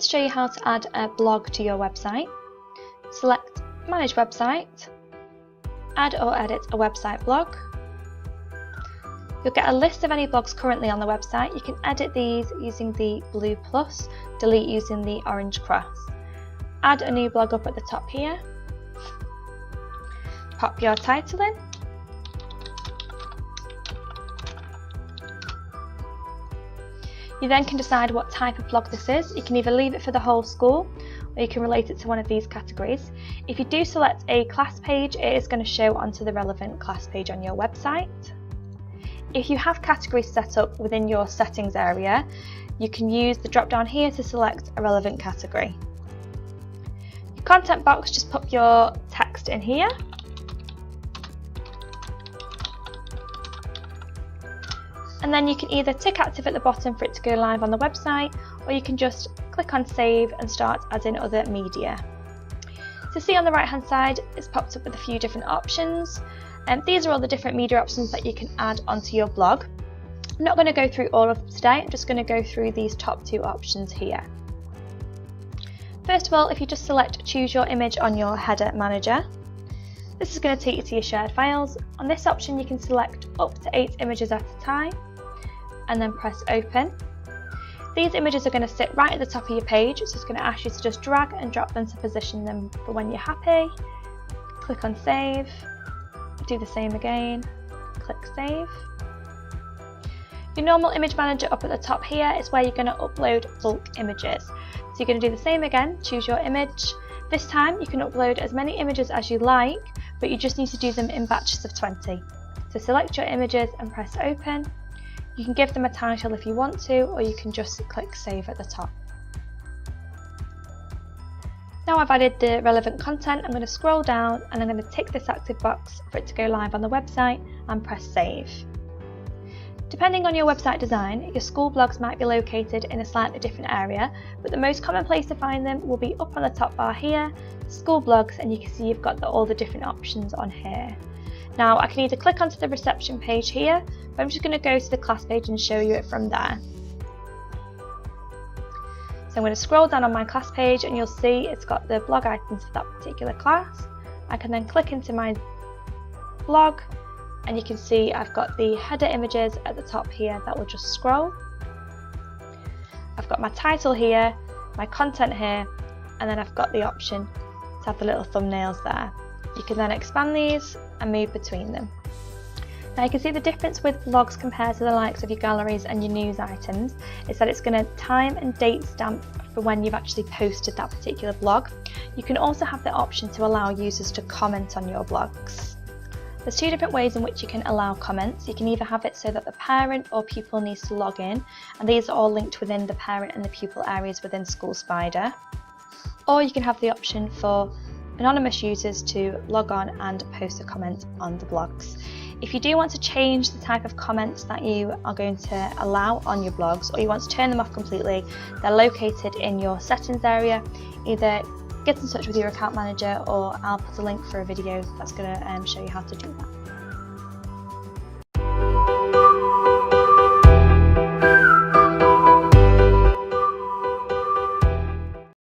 to show you how to add a blog to your website. Select Manage Website, Add or Edit a Website Blog. You'll get a list of any blogs currently on the website. You can edit these using the blue plus, delete using the orange cross. Add a new blog up at the top here. Pop your title in. You then can decide what type of blog this is. You can either leave it for the whole school or you can relate it to one of these categories. If you do select a class page, it is going to show onto the relevant class page on your website. If you have categories set up within your settings area, you can use the drop down here to select a relevant category. Your content box, just pop your text in here. And then you can either tick active at the bottom for it to go live on the website, or you can just click on save and start adding other media. So see on the right hand side, it's popped up with a few different options. These are all the different media options that you can add onto your blog. I'm not going to go through all of them today, I'm just going to go through these top two options here. First of all, if you just select choose your image on your header manager, this is going to take you to your shared files. On this option you can select up to 8 images at a time and then press open. These images are going to sit right at the top of your page, so it's going to ask you to just drag and drop them to position them for when you're happy. Click on save. Do the same again, click save. Your normal image manager up at the top here is where you're going to upload bulk images. So you're going to do the same again, choose your image. This time you can upload as many images as you like, but you just need to do them in batches of 20. So select your images and press open. You can give them a title if you want to, or you can just click save at the top. Now I've added the relevant content, I'm going to scroll down and I'm going to tick this active box for it to go live on the website and press save. Depending on your website design, your school blogs might be located in a slightly different area, but the most common place to find them will be up on the top bar here, school blogs, and you can see you've got all the different options on here. Now I can either click onto the reception page here, but I'm just going to go to the class page and show you it from there. So I'm going to scroll down on my class page and you'll see it's got the blog items for that particular class. I can then click into my blog and you can see I've got the header images at the top here that will just scroll. I've got my title here, my content here, and then I've got the option to have the little thumbnails there. You can then expand these and move between them. Now you can see the difference with blogs compared to the likes of your galleries and your news items is that it's going to time and date stamp for when you've actually posted that particular blog. You can also have the option to allow users to comment on your blogs. There's two different ways in which you can allow comments. You can either have it so that the parent or pupil needs to log in, and these are all linked within the parent and the pupil areas within School Spider. Or you can have the option for anonymous users to log on and post a comment on the blogs. If you do want to change the type of comments that you are going to allow on your blogs, or you want to turn them off completely, they're located in your settings area. Either get in touch with your account manager or I'll put a link for a video that's going to show you how to do that.